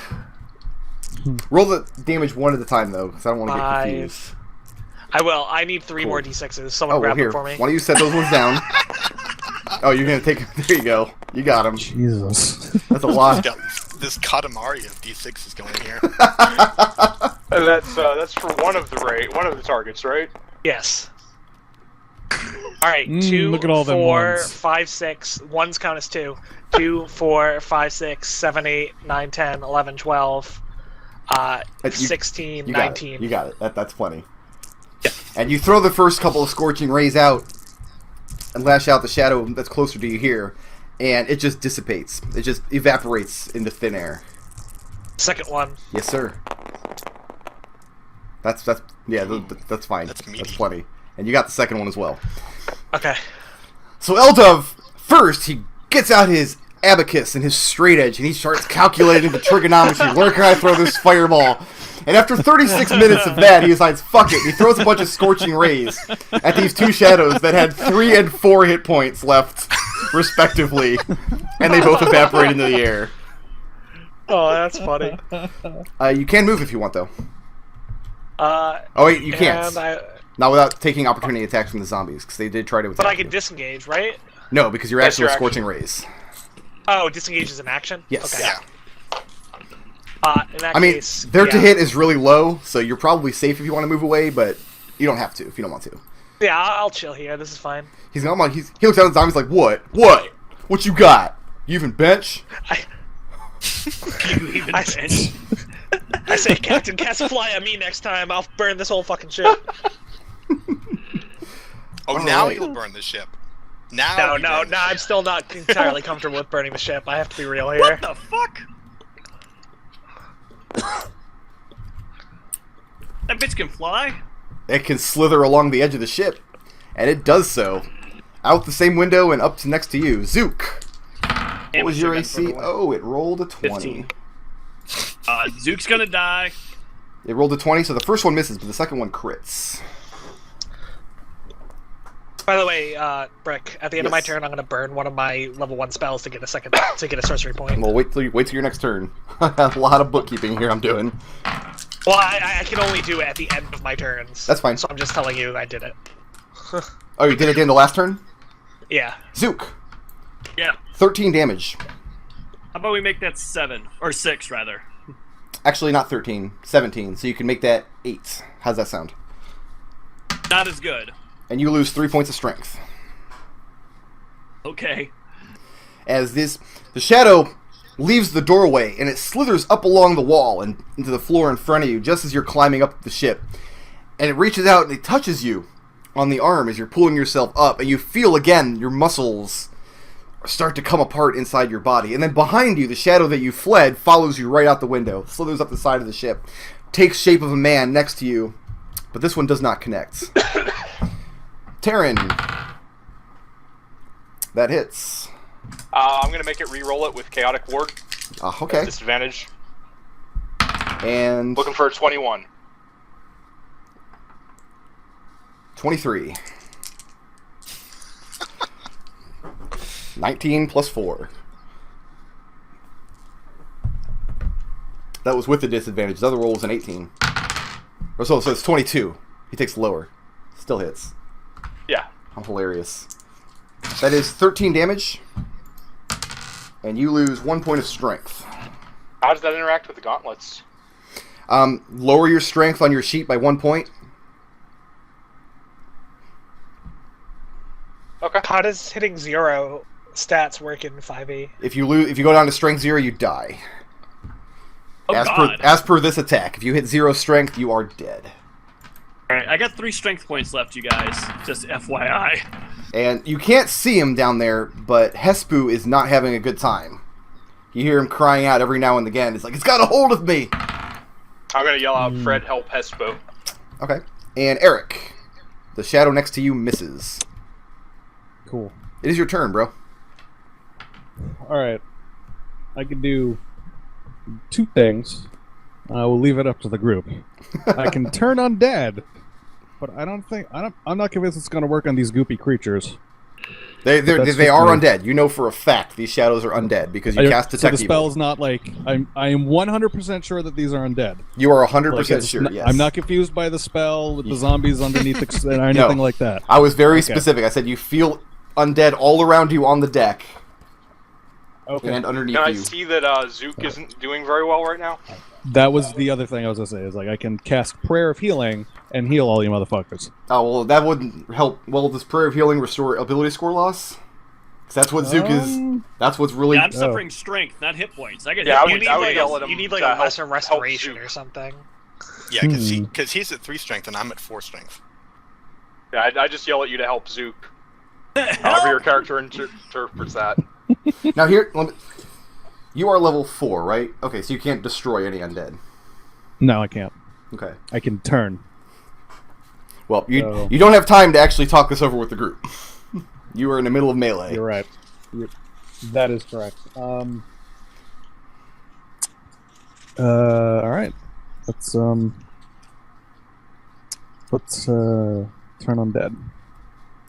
Roll the damage one at a time, though, because I don't want to get 5. confused. I will. I need 3 Cool. more d6s. Someone Oh, well, grab here. them for me. Why don't you set those ones down? Oh, you're going to take... There you go. You got them. Jesus. That's a lot. Got this Katamari of D6 is going here. That's for one of the targets, right? Yes. All right, 2, look at all them 4, ones. 5, 6. Ones count as 2. 2, 4, 5, 6, 7, 8, 9, 10, 11, 12, 16, You 19. got it. That's plenty. And you throw the first couple of scorching rays out and lash out the shadow that's closer to you here, and it just dissipates. It just evaporates into thin air. Second one. Yes, sir. That's fine. That's meaty. That's plenty. And you got the second one as well. Okay. So Eldove, first, he gets out his abacus and his straight edge, and he starts calculating the trigonometry. Where can I throw this fireball? And after 36 minutes of that, he decides, fuck it. He throws a bunch of scorching rays at these two shadows that had 3 and 4 hit points left, respectively. And they both evaporate into the air. Oh, that's funny. You can move if you want, though. Oh, wait, you can't. And Not without taking opportunity attacks from the zombies, because they did try to attack but I can you. disengage, right? No, because you're That's actually your scorching rays. Oh, disengage is an action? Yes. Okay. Yeah. In that I mean, case, their to yeah. hit is really low, so you're probably safe if you want to move away, but you don't have to if you don't want to. Yeah, I'll chill here. This is fine. He looks at the zombies like, what? What? What you got? You even bench? You even I- bench. I say, Captain, cast a fly at me next time. I'll burn this whole fucking ship. Oh, now right. you'll burn the ship. Now. No, I'm still not entirely comfortable with burning the ship. I have to be real here. What the fuck? That bitch can fly? It can slither along the edge of the ship, and it does so. Out the same window and up to next to you. Zook! What was your AC? Oh, it rolled a 20. 15. Zook's gonna die. It rolled a 20, so the first one misses, but the second one crits. By the way, Brick, at the end of my Yes. turn, I'm going to burn one of my level 1 spells to get a sorcery point. Well, wait till your next turn. A lot of bookkeeping here I'm doing. Well, I can only do it at the end of my turns. That's fine. So I'm just telling you I did it. Oh, you did it at the end of the last turn? Yeah. Zook! Yeah. 13 damage. How about we make that 7 or 6 rather? Actually, not 13. 17. So you can make that 8. How's that sound? Not as good. And you lose 3 points of strength. Okay. As the shadow leaves the doorway and it slithers up along the wall and into the floor in front of you just as you're climbing up the ship. And it reaches out and it touches you on the arm as you're pulling yourself up, and you feel again your muscles start to come apart inside your body. And then behind you, the shadow that you fled follows you right out the window, slithers up the side of the ship, takes shape of a man next to you, but this one does not connect. Tarin. That hits. I'm gonna make it re-roll it with Chaotic Ward. Okay. Disadvantage. And Looking for a 21. 23. 19 plus 4. That was with the disadvantage. The other roll was an 18. So it's 22. He takes lower. Still hits. Yeah. How hilarious. That is 13 damage. And you lose 1 point of strength. How does that interact with the gauntlets? Lower your strength on your sheet by 1 point. Okay. How does hitting 0 stats work in 5e? If you go down to strength 0, you die. Oh, God. As per this attack, if you hit 0 strength, you are dead. Alright, I got 3 strength points left, you guys. Just FYI. And you can't see him down there, but Hespu is not having a good time. You hear him crying out every now and again. It's like, it's got a hold of me! I'm gonna yell out, Fred, help Hespo. Okay. And Arik, the shadow next to you misses. Cool. It is your turn, bro. Alright. I can do 2 things. I will leave it up to the group. I can turn undead, but I'm not convinced it's going to work on these goopy creatures. They are undead. You know for a fact these shadows are undead because you cast Detect So the spell Evil. is not like... I am 100% sure that these are undead. You are 100% Like, sure, yes. I'm not confused by the spell with the zombies underneath the, or anything like that. I was very specific. I said you feel undead all around you on the deck and underneath Can I you. see that Zook isn't doing very well right now? That was the other thing I was going to say, is like I can cast Prayer of Healing and heal all you motherfuckers. Oh, well, that wouldn't help. Well, does Prayer of Healing restore ability score loss? 'Cause that's what Zook is. That's what's really... Yeah, I'm suffering strength, not hit points. I get Yeah, hit I points. would yell at him. You need like to a lesser help restoration Zook. or something. Yeah, because he's at 3 strength and I'm at 4 strength. Yeah, I just yell at you to help Zook. However your character interprets that. Now here, you are level 4, right? Okay, so you can't destroy any undead. No, I can't. Okay. I can turn. Well, you don't have time to actually talk this over with the group. You are in the middle of melee. You're right. That is correct. All right. Let's turn undead.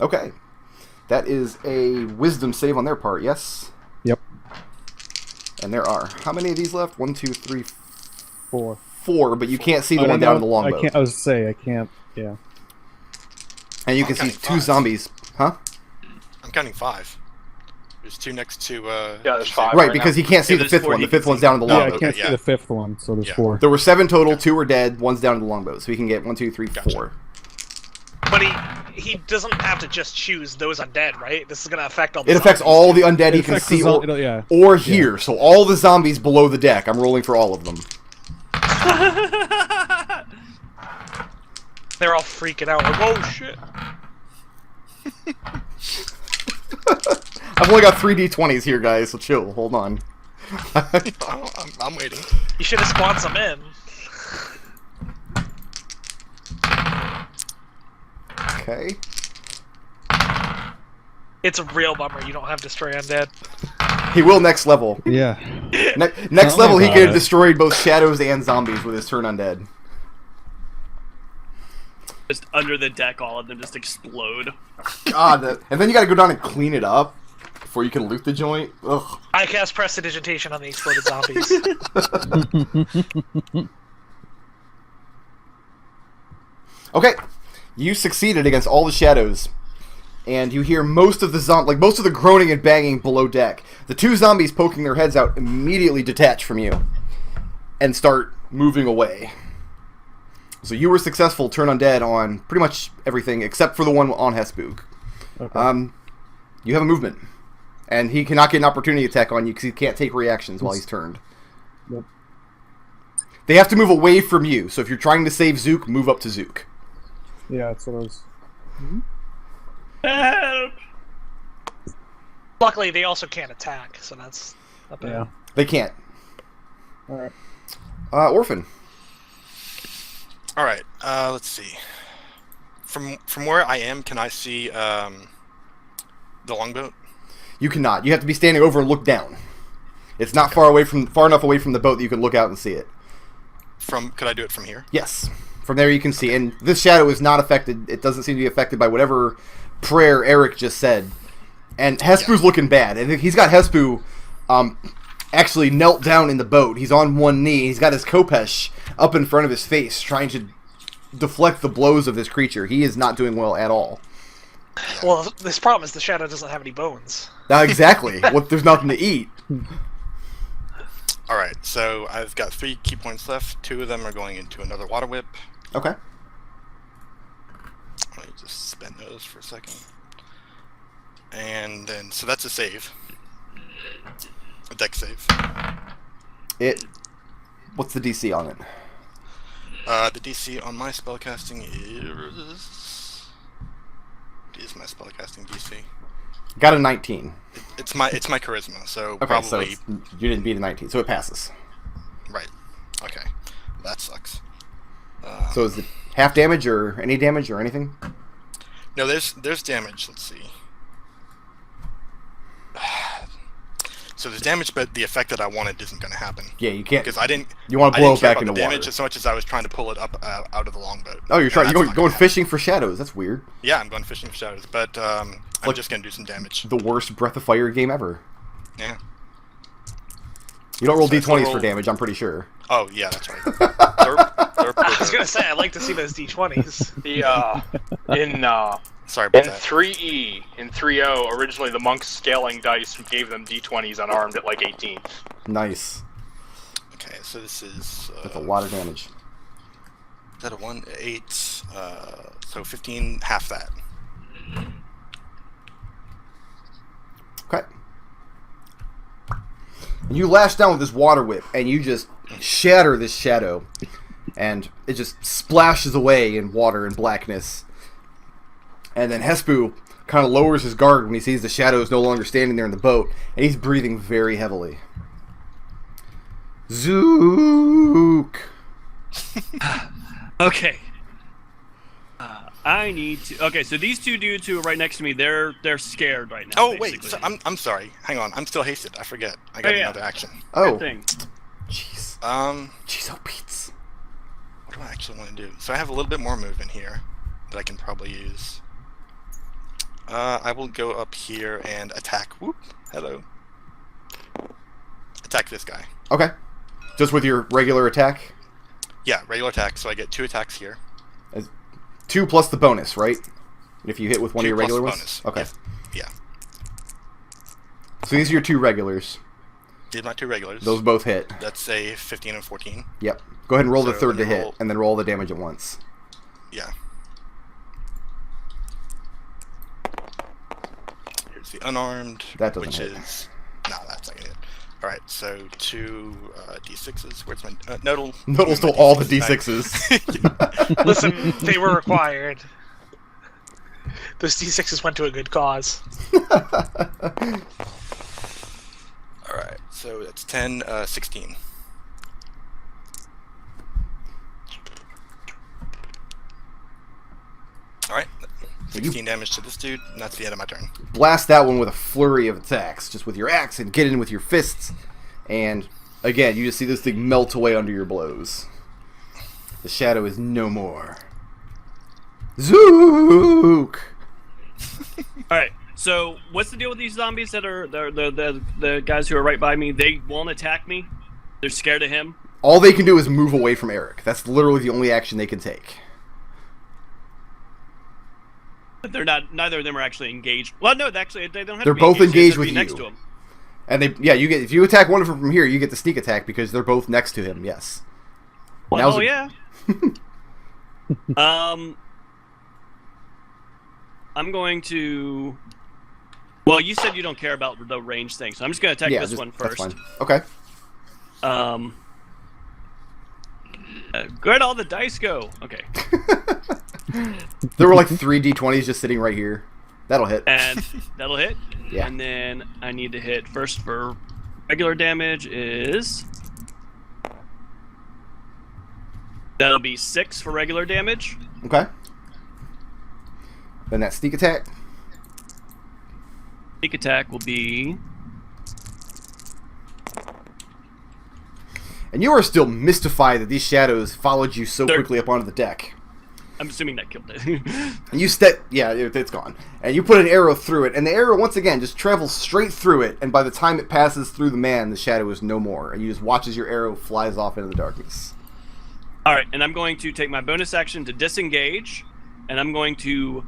Okay. That is a wisdom save on their part, yes? Yep. And there are how many of these left? 1, 2, 3, 4. 4, but you can't see the one down in the longbow. I was to say I can't. Yeah. And you can see 2 zombies. Huh? I'm counting 5. There's 2 next to. Yeah, there's 5. Right, because he can't see Yeah, the there's 5th 4 one. he The can 5th one's see. down in the Yeah, I longbow. can't see yeah. the 5th one, so there's Yeah. 4. There were 7 total. 2 are dead. 1's down in the longbow. So he can get 1, 2, 3, 4. But he doesn't have to just choose those undead, right? This is gonna affect all the It affects zombies. all the undead he can affects the see yeah. or hear. So all the zombies below the deck. I'm rolling for all of them. They're all freaking out like, oh shit. I've only got 3 d20s here, guys, so chill. Hold on. I'm waiting. You should have spawned some in. Okay. It's a real bummer you don't have Destroy Undead. He will next level. Yeah. Next Tell me level, he about could have it. destroyed both shadows and zombies with his turn undead. Just under the deck, all of them just explode. God, and then you gotta go down and clean it up before you can loot the joint. Ugh. I cast Prestidigitation on the exploded zombies. Okay, you succeeded against all the shadows, and you hear most of the groaning and banging below deck. The 2 zombies poking their heads out immediately detach from you and start moving away. So you were successful, turn undead on pretty much everything except for the one on Hespook. Okay. You have a movement, and he cannot get an opportunity attack on you because he can't take reactions while he's turned. Yep. They have to move away from you. So if you're trying to save Zook, move up to Zook. Yeah, that's what I was. Help! Luckily, they also can't attack, so that's not bad. Yeah. They can't. All right. Orphan. All right. Let's see. From where I am, can I see the longboat? You cannot. You have to be standing over and look down. It's not far enough away from the boat that you can look out and see it. Could I do it from here? Yes. From there you can see. And this shadow is not affected. It doesn't seem to be affected by whatever prayer Arik just said. And Hespu's looking bad. I think he's got Hespu actually knelt down in the boat. He's on one knee. He's got his Kopesh up in front of his face, trying to deflect the blows of this creature. He is not doing well at all. Well, this problem is the shadow doesn't have any bones. Exactly. There's nothing to eat. Alright, so I've got 3 key points left. 2 of them are going into another water whip. Okay. Let me just spend those for a second. And then, so that's a save. A deck save. What's the DC on it? The DC on my spellcasting is... What is my spellcasting DC? Got a 19. It's my charisma, so Okay, probably... so you didn't beat a 19, so it passes. Right. Okay. That sucks. So is it half damage or any damage or anything? No, there's damage. Let's see. So there's damage, but the effect that I wanted isn't going to happen. Yeah, you can't. Because I didn't. You want to I blow didn't it care back about into the damage water. as much as I was trying to pull it up out of the longboat. Oh, you're trying. And You're that's going not gonna fishing for shadows. That's weird. happen. Yeah, I'm going fishing for shadows, but I'm Like- just going to do some damage. The worst Breath of Fire game ever. Yeah. You don't roll So D20s roll- for damage. I'm pretty sure. Oh yeah, that's right. Derp, I was gonna say I'd like to see those d20s. Sorry about In that. 3E, in 3.0, originally the monks scaling dice gave them d20s unarmed at like 18. Nice. Okay, so this is. That's a lot of damage. Is that a 1, 8? So 15, half that. Okay. And you lash down with this water whip, and you just shatter this shadow, and it just splashes away in water and blackness. And then Hespu kind of lowers his guard when he sees the shadow is no longer standing there in the boat, and he's breathing very heavily. Zook! Okay. I need to. Okay, so these two dudes who are right next to me, they're scared right now. Oh wait, basically. so I'm sorry. Hang on, I'm still hasted. I forget. I got Oh, yeah. another action. Oh, Good thing. jeez. Jeez, oh, Pete's. What do I actually want to do? So I have a little bit more movement here that I can probably use. I will go up here and attack. Whoop. Hello. Attack this guy. Okay. Just with your regular attack? Yeah, regular attack. So I get 2 attacks here. 2 plus the bonus, right? If you hit with one of 2 your plus regular the ones? bonus. Okay. Yeah. So these are your 2 regulars. Did my 2 regulars. Those both hit. That's a 15 and 14. Yep. Go ahead and roll the So third to then hit, roll- and then roll the damage at once. Yeah. Here's the unarmed, That doesn't which hit. is... No, that's not gonna hit. Alright, so 2 d6s. Where's my... Nodal? Nodal stole all the d6s. Listen, they were required. Those d6s went to a good cause. Alright, so that's 10, 16. Alright, 16 damage to this dude, and that's the end of my turn. Blast that one with a flurry of attacks, just with your axe, and get in with your fists. And again, you just see this thing melt away under your blows. The shadow is no more. Zook! All right. So what's the deal with these zombies that are the guys who are right by me? They won't attack me. They're scared of him. All they can do is move away from Arik. That's literally the only action they can take. But they're not. Neither of them are actually engaged. Well, no, actually, they don't have They're to be both engaged. They engaged just with be next you. to him. And you get if you attack one of them from here, you get the sneak attack because they're both next to him. Yes. Now's Oh a- yeah. I'm going to. Well, you said you don't care about the range thing, so I'm just going to attack this one that's first. fine. Okay. Where'd all the dice go? Okay. There were like 3 d20s just sitting right here. That'll hit. And that'll hit. Yeah. And then I need to hit first for regular damage is. That'll be 6 for regular damage. Okay. Then that sneak attack. Sneak attack will be. And you are still mystified that these shadows followed you so They're- quickly up onto the deck. I'm assuming that killed it. And you it's gone. And you put an arrow through it, and the arrow once again just travels straight through it, and by the time it passes through the man, the shadow is no more. And you just watch as your arrow flies off into the darkness. Alright, and I'm going to take my bonus action to disengage, and I'm going to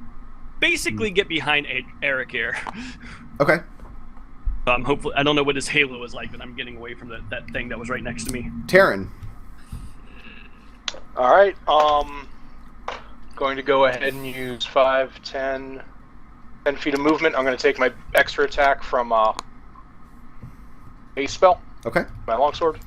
basically get behind Arik here. Okay. I'm hopefully. I don't know what his halo is like, but I'm getting away from that thing that was right next to me. Tarin. All right. Going to go ahead and use 5, 10 feet of movement. I'm going to take my extra attack from a spell. Okay. My longsword.